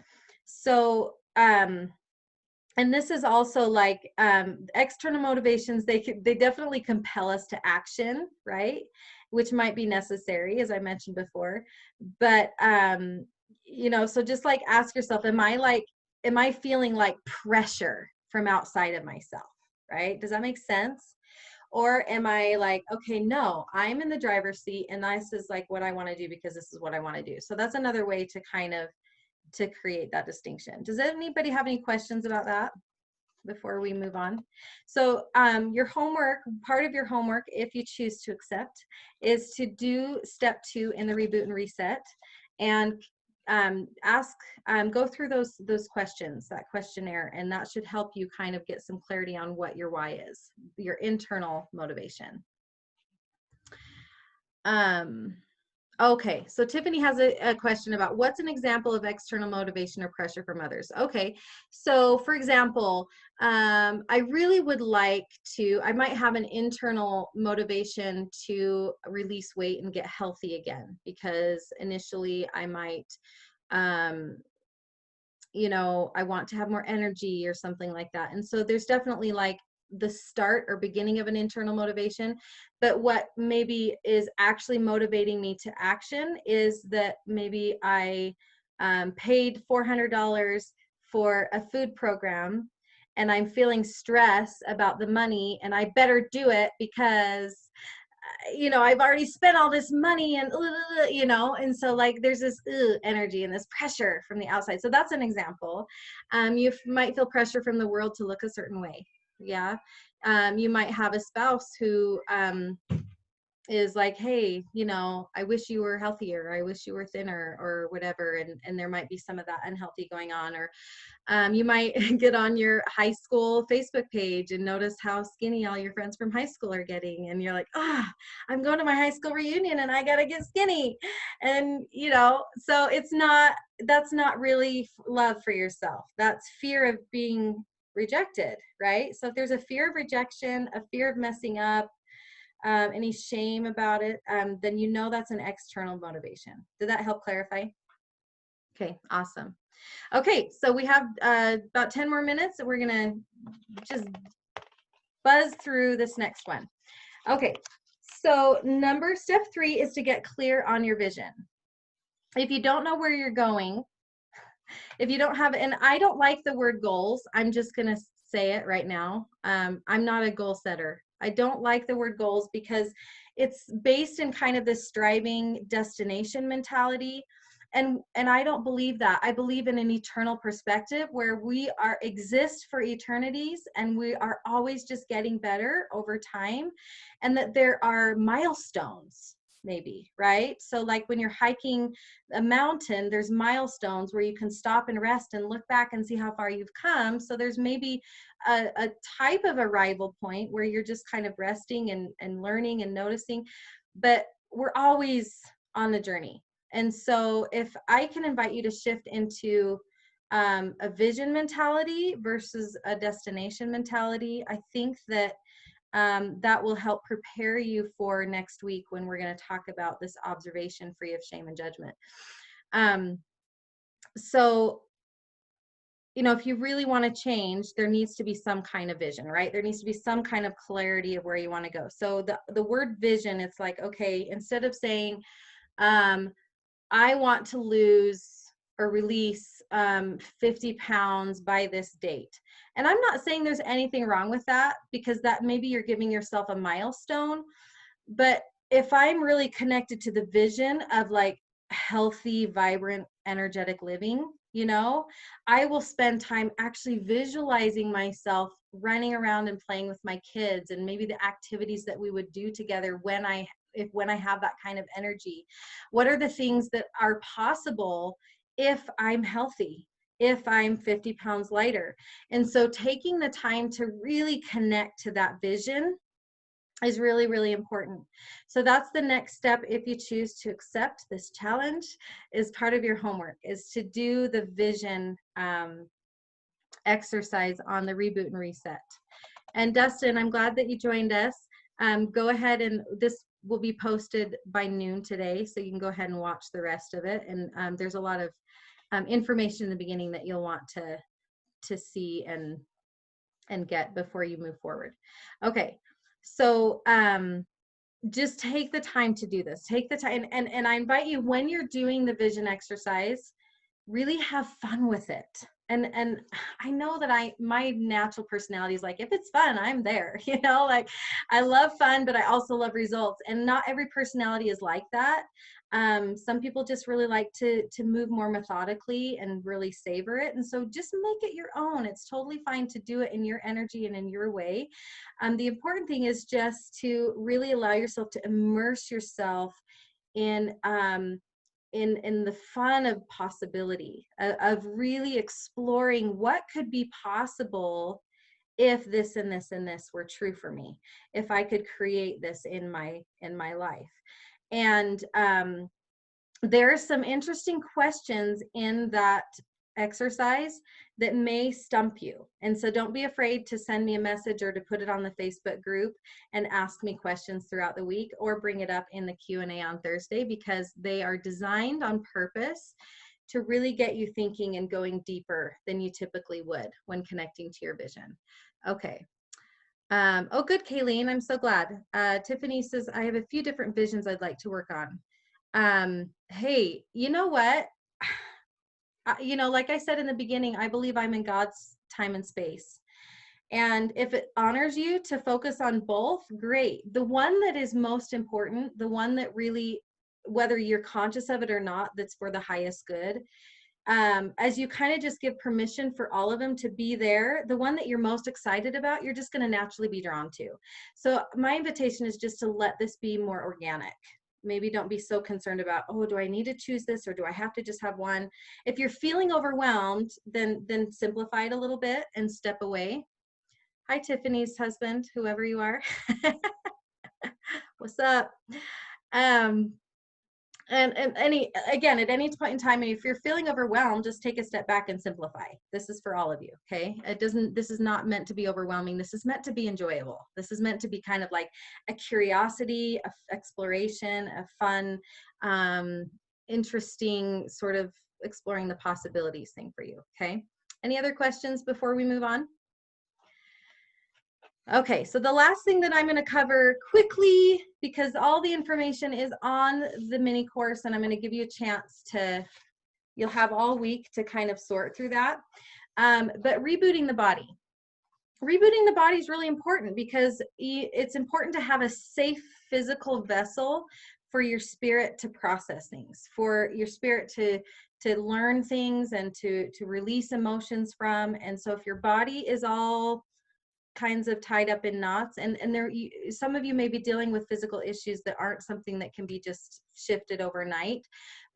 So, and this is also like external motivations. They definitely compel us to action, right? Which might be necessary, as I mentioned before. But you know, so just like ask yourself, am I feeling like pressure from outside of myself, right? Does that make sense? Or am I like, okay, no, I'm in the driver's seat, and this is like what I want to do because this is what I want to do. So that's another way to kind of to create that distinction. Does anybody have any questions about that before we move on? So your homework, part of your homework, if you choose to accept, is to do step 2 in the reboot and reset, and go through those questions, that questionnaire, and that should help you kind of get some clarity on what your why is, your internal motivation. Okay, so Tiffany has a question about what's an example of external motivation or pressure from others. Okay, so for example, I really would like to, I might have an internal motivation to release weight and get healthy again, because initially I might, you know, I want to have more energy or something like that. And so there's definitely like the start or beginning of an internal motivation. But what maybe is actually motivating me to action is that maybe I paid $400 for a food program, and I'm feeling stress about the money, and I better do it because you know, I've already spent all this money, and you know, and so like there's this energy and this pressure from the outside. So that's an example. You might feel pressure from the world to look a certain way. Yeah. You might have a spouse who is like, hey, you know, I wish you were healthier, I wish you were thinner, or whatever, and there might be some of that unhealthy going on. Or you might get on your high school Facebook page and notice how skinny all your friends from high school are getting, and you're like, I'm going to my high school reunion and I gotta get skinny. And you know, so that's not really love for yourself. That's fear of being rejected, right? So if there's a fear of rejection, a fear of messing up, any shame about it, then you know that's an external motivation. Did that help clarify? Okay, awesome. Okay, so we have about 10 more minutes, and we're gonna just buzz through this next one. Okay, so step 3 is to get clear on your vision. If you don't know where you're going, if you don't have, and I don't like the word goals, I'm just gonna say it right now. I'm not a goal setter. I don't like the word goals because it's based in kind of this striving destination mentality. And I don't believe that. I believe in an eternal perspective where we exist for eternities, and we are always just getting better over time, and that there are milestones. maybe, right? So like when you're hiking a mountain, there's milestones where you can stop and rest and look back and see how far you've come. So there's maybe a type of arrival point where you're just kind of resting and learning and noticing, but we're always on the journey. And so if I can invite you to shift into a vision mentality versus a destination mentality, I think that that will help prepare you for next week when we're going to talk about this observation free of shame and judgment. So, you know, if you really want to change, there needs to be some kind of vision, right? There needs to be some kind of clarity of where you want to go. So the word vision, it's like, okay, instead of saying, I want to lose or release 50 pounds by this date. And I'm not saying there's anything wrong with that, because that maybe you're giving yourself a milestone. But if I'm really connected to the vision of like healthy, vibrant, energetic living, you know, I will spend time actually visualizing myself running around and playing with my kids, and maybe the activities that we would do together when I have that kind of energy. What are the things that are possible if I'm healthy, if I'm 50 pounds lighter? And so taking the time to really connect to that vision is really, really important. So that's the next step. If you choose to accept this challenge, is part of your homework, is to do the vision exercise on the reboot and reset. And Dustin, I'm glad that you joined us. Go ahead, and this will be posted by noon today, so you can go ahead and watch the rest of it. And there's a lot of information in the beginning that you'll want to see and get before you move forward. Okay, so just take the time to do this. Take the time, and I invite you, when you're doing the vision exercise, really have fun with it. And I know that my natural personality is like, if it's fun, I'm there, you know, like I love fun, but I also love results. And not every personality is like that. Some people just really like to move more methodically and really savor it. And so just make it your own. It's totally fine to do it in your energy and in your way. The important thing is just to really allow yourself to immerse yourself in the fun of possibility, of really exploring what could be possible if this and this and this were true for me, if I could create this in my life. And there are some interesting questions in that exercise that may stump you. And so don't be afraid to send me a message or to put it on the Facebook group and ask me questions throughout the week, or bring it up in the Q&A on Thursday, because they are designed on purpose to really get you thinking and going deeper than you typically would when connecting to your vision. Okay. Oh, good, Kayleen. I'm so glad. Tiffany says, I have a few different visions I'd like to work on. Hey, you know what? You know, like I said in the beginning, I believe I'm in God's time and space. And if it honors you to focus on both, great. The one that is most important, the one that really, whether you're conscious of it or not, that's for the highest good, as you kind of just give permission for all of them to be there, the one that you're most excited about, you're just going to naturally be drawn to. So my invitation is just to let this be more organic. Maybe don't be so concerned about, oh, do I need to choose this, or do I have to just have one? If you're feeling overwhelmed, then simplify it a little bit and step away. Hi, Tiffany's husband, whoever you are. What's up? And at any point in time, if you're feeling overwhelmed, just take a step back and simplify. This is for all of you, okay? This is not meant to be overwhelming. This is meant to be enjoyable. This is meant to be kind of like a curiosity, a exploration, a fun, interesting sort of exploring the possibilities thing for you, okay? Any other questions before we move on? Okay, so the last thing that I'm going to cover quickly, because all the information is on the mini course, and I'm going to give you a chance to, you'll have all week to kind of sort through that. But rebooting the body. Rebooting the body is really important, because it's important to have a safe physical vessel for your spirit to process things, for your spirit to learn things and to release emotions from. And so if your body is all kinds of tied up in knots, and some of you may be dealing with physical issues that aren't something that can be just shifted overnight,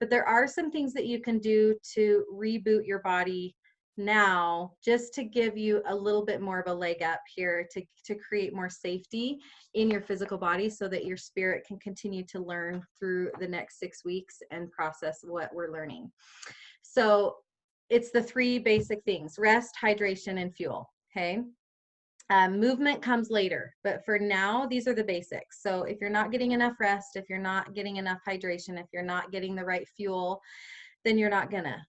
but there are some things that you can do to reboot your body now, just to give you a little bit more of a leg up here, to create more safety in your physical body so that your spirit can continue to learn through the next 6 weeks and process what we're learning. So it's the 3 basic things: rest, hydration, and fuel. Okay. Movement comes later, but for now, these are the basics. So if you're not getting enough rest, if you're not getting enough hydration, if you're not getting the right fuel, then you're not gonna,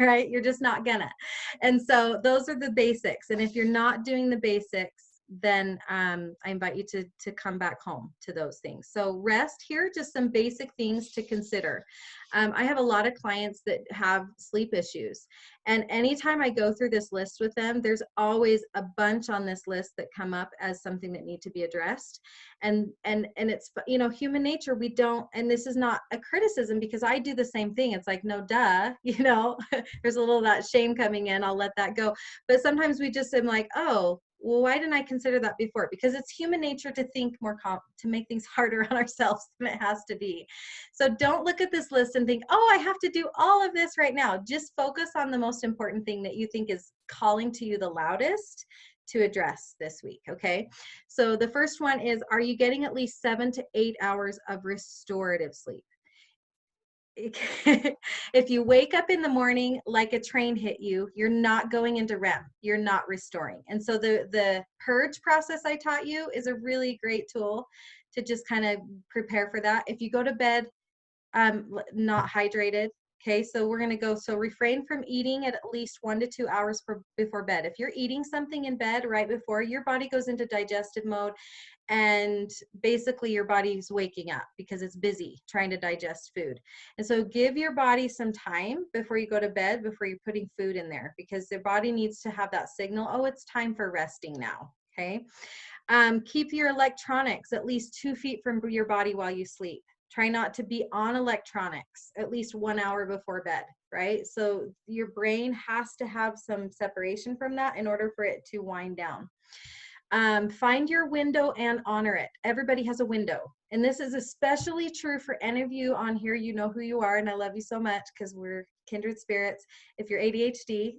right? You're just not gonna. And so those are the basics. And if you're not doing the basics, then I invite you to come back home to those things. So rest, here, just some basic things to consider. I have a lot of clients that have sleep issues. And anytime I go through this list with them, there's always a bunch on this list that come up as something that need to be addressed. And it's, you know, human nature, we don't, and this is not a criticism because I do the same thing. It's like, no, duh, you know, there's a little of that shame coming in. I'll let that go. But sometimes we just am like, oh, well, why didn't I consider that before? Because it's human nature to think more, to make things harder on ourselves than it has to be. So don't look at this list and think, oh, I have to do all of this right now. Just focus on the most important thing that you think is calling to you the loudest to address this week, okay? So the first one is, are you getting at least 7 to 8 hours of restorative sleep? If you wake up in the morning like a train hit you, you're not going into REM. You're not restoring. And so the purge process I taught you is a really great tool to just kind of prepare for that. If you go to bed not hydrated, okay, so we're going to go, so refrain from eating at least 1 to 2 hours before bed. If you're eating something in bed right before, your body goes into digestive mode, and basically your body's waking up because it's busy trying to digest food. And so give your body some time before you go to bed, before you're putting food in there, because the body needs to have that signal, oh, it's time for resting now, okay? Keep your electronics at least 2 feet from your body while you sleep. Try not to be on electronics at least 1 hour before bed, right? So your brain has to have some separation from that in order for it to wind down. Find your window and honor it. Everybody has a window. And this is especially true for any of you on here. You know who you are, and I love you so much because we're kindred spirits. If you're ADHD,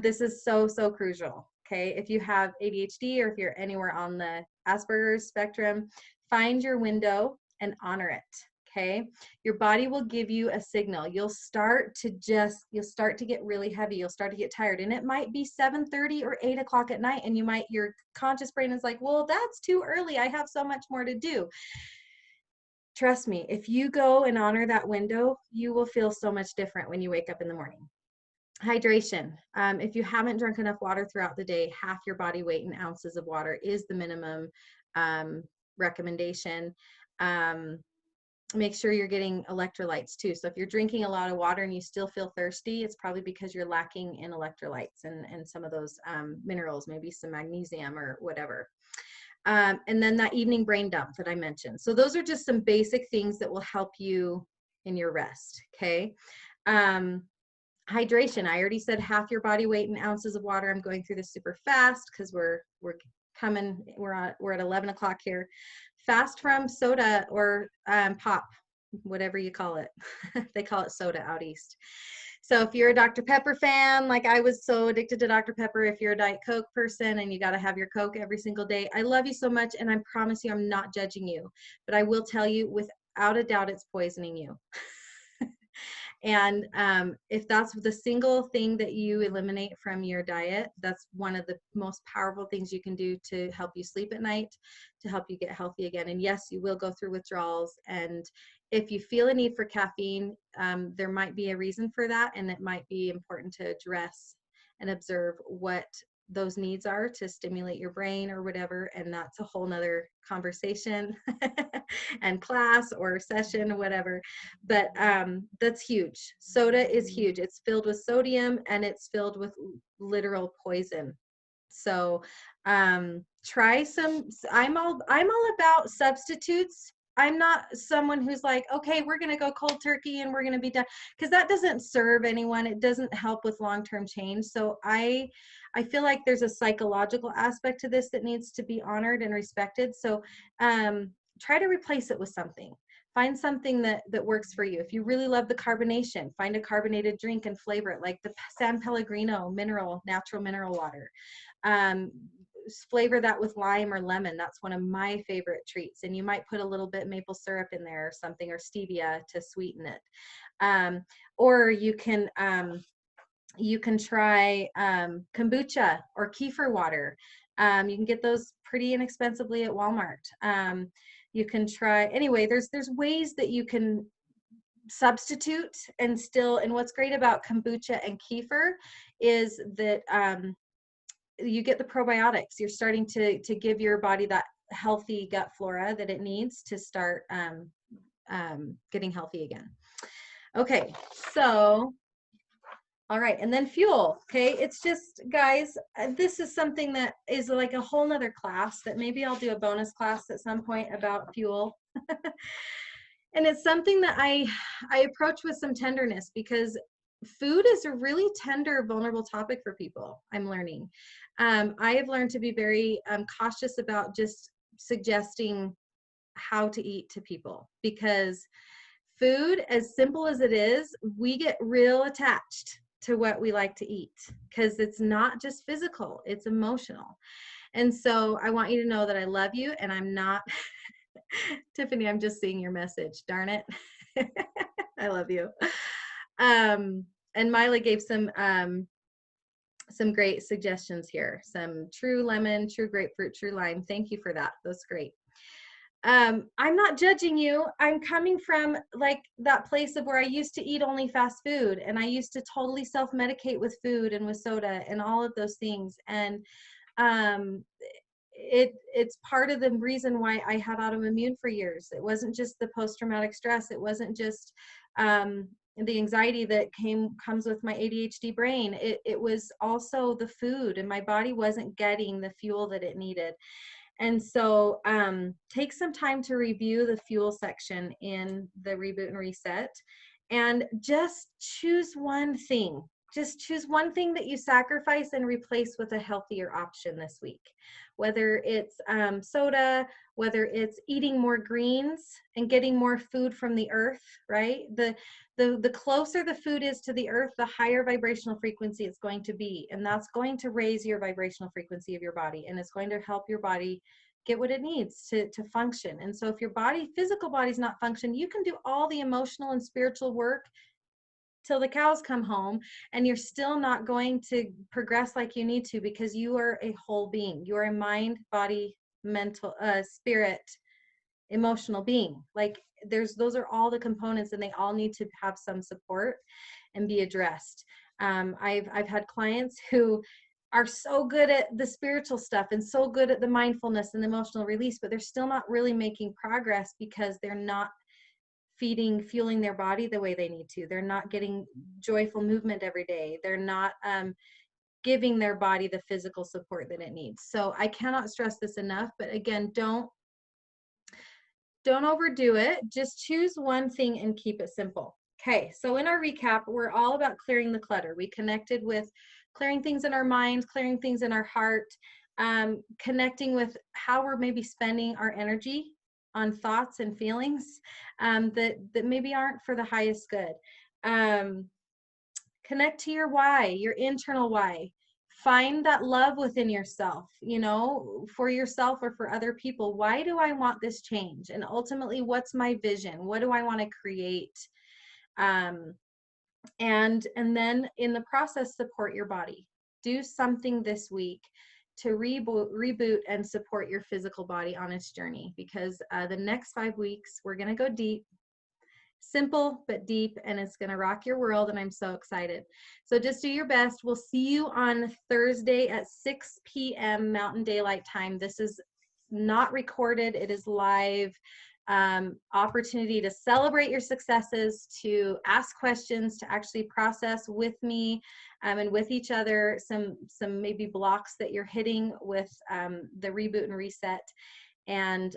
this is so, so crucial. Okay, if you have ADHD or if you're anywhere on the Asperger's spectrum, find your window and honor it. Okay, your body will give you a signal. You'll start to get really heavy. You'll start to get tired, and it might be 7:30 or 8 o'clock at night, and your conscious brain is like, well, that's too early. I have so much more to do. Trust me, if you go and honor that window, you will feel so much different when you wake up in the morning. Hydration. If you haven't drunk enough water throughout the day, half your body weight in ounces of water is the minimum recommendation. Make sure you're getting electrolytes too. So if you're drinking a lot of water and you still feel thirsty, it's probably because you're lacking in electrolytes and some of those minerals, maybe some magnesium or whatever. And then that evening brain dump that I mentioned. So those are just some basic things that will help you in your rest, okay? Hydration, I already said half your body weight in ounces of water. I'm going through this super fast because we're at 11 o'clock here. Fast from soda or pop, whatever you call it. They call it soda out east. So if you're a Dr. Pepper fan, like I was so addicted to Dr. Pepper, if you're a Diet Coke person and you got to have your Coke every single day, I love you so much, and I promise you I'm not judging you. But I will tell you, without a doubt, it's poisoning you. And if that's the single thing that you eliminate from your diet, that's one of the most powerful things you can do to help you sleep at night, to help you get healthy again. And yes, you will go through withdrawals. And if you feel a need for caffeine, there might be a reason for that. And it might be important to address and observe what those needs are to stimulate your brain or whatever. And that's a whole nother conversation and class or session or whatever. But that's huge. Soda is huge. It's filled with sodium and it's filled with literal poison. So try some. I'm all about substitutes. I'm not someone who's like, okay, we're going to go cold turkey and we're going to be done, because that doesn't serve anyone. It doesn't help with long-term change. So I I feel like there's a psychological aspect to this that needs to be honored and respected. So try to replace it with something. Find something that works for you. If you really love the carbonation, find a carbonated drink and flavor it, like the San Pellegrino natural mineral water. Flavor that with lime or lemon. That's one of my favorite treats. And you might put a little bit maple syrup in there or something, or stevia to sweeten it. Or you can try kombucha or kefir water. You can get those pretty inexpensively at Walmart. You can try, anyway, there's ways that you can substitute and still, and what's great about kombucha and kefir is that you get the probiotics. You're starting to give your body that healthy gut flora that it needs to start getting healthy again. Okay, so all right, and then fuel. Okay, it's just, guys, this is something that is like a whole nother class that maybe I'll do a bonus class at some point about fuel. And it's something that I approach with some tenderness, because food is a really tender, vulnerable topic for people, I'm learning. I have learned to be very cautious about just suggesting how to eat to people, because food, as simple as it is, we get real attached to what we like to eat, because it's not just physical, it's emotional. And so I want you to know that I love you, and I'm not Tiffany, I'm just seeing your message, darn it. I love you. And Mila gave some great suggestions here. Some true lemon, true grapefruit, true lime. Thank you for that. That's great. I'm not judging you. I'm coming from like that place of where I used to eat only fast food, and I used to totally self-medicate with food and with soda and all of those things. And it's part of the reason why I had autoimmune for years. It wasn't just the post-traumatic stress. It wasn't just the anxiety that comes with my ADHD brain. It was also the food, and my body wasn't getting the fuel that it needed. And so take some time to review the fuel section in the Reboot and Reset, and just choose one thing. Just choose one thing that you sacrifice and replace with a healthier option this week. Whether it's soda, whether it's eating more greens and getting more food from the earth, right? The closer the food is to the earth, the higher vibrational frequency it's going to be. And that's going to raise your vibrational frequency of your body, and it's going to help your body get what it needs to function. And so if your physical body's not functioning, you can do all the emotional and spiritual work till the cows come home, and you're still not going to progress like you need to, because you are a whole being. You are a mind, body, mental, spirit, emotional being. Like those are all the components, and they all need to have some support and be addressed. I've had clients who are so good at the spiritual stuff and so good at the mindfulness and the emotional release, but they're still not really making progress because they're not fueling their body the way they need to. They're not getting joyful movement every day. They're not giving their body the physical support that it needs. So I cannot stress this enough, but again, don't overdo it. Just choose one thing and keep it simple. Okay, so in our recap, we're all about clearing the clutter. We connected with clearing things in our mind, clearing things in our heart, connecting with how we're maybe spending our energy on thoughts and feelings that maybe aren't for the highest good. Connect to your why, your internal why. Find that love within yourself, for yourself or for other people. Why do I want this change? And ultimately, what's my vision? What do I want to create? And then in the process, support your body. Do something this week to reboot and support your physical body on its journey, because the next 5 weeks, we're going to go deep. Simple but deep, and it's going to rock your world, and I'm so excited. So just do your best. We'll see you on Thursday at 6 p.m. Mountain Daylight Time. This is not recorded. It is live. Opportunity to celebrate your successes, to ask questions, to actually process with me and with each other some maybe blocks that you're hitting with the Reboot and Reset. And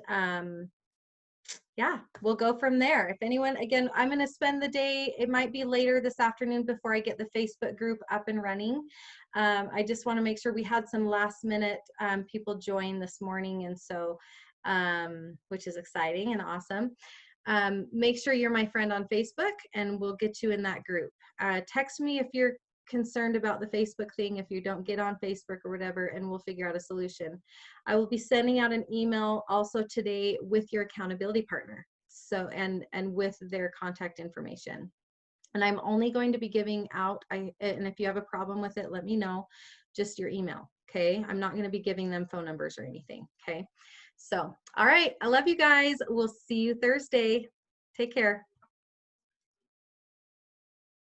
yeah, we'll go from there. If anyone, again, I'm going to spend the day, it might be later this afternoon before I get the Facebook group up and running. I just want to make sure we had some last minute people join this morning. And so, which is exciting and awesome. Make sure you're my friend on Facebook and we'll get you in that group. Text me if you're concerned about the Facebook thing, if you don't get on Facebook or whatever, and we'll figure out a solution. I will be sending out an email also today with your accountability partner. So, and with their contact information. And I'm only going to be giving out, and if you have a problem with it, let me know, just your email. Okay. I'm not going to be giving them phone numbers or anything. Okay. So, all right. I love you guys. We'll see you Thursday. Take care.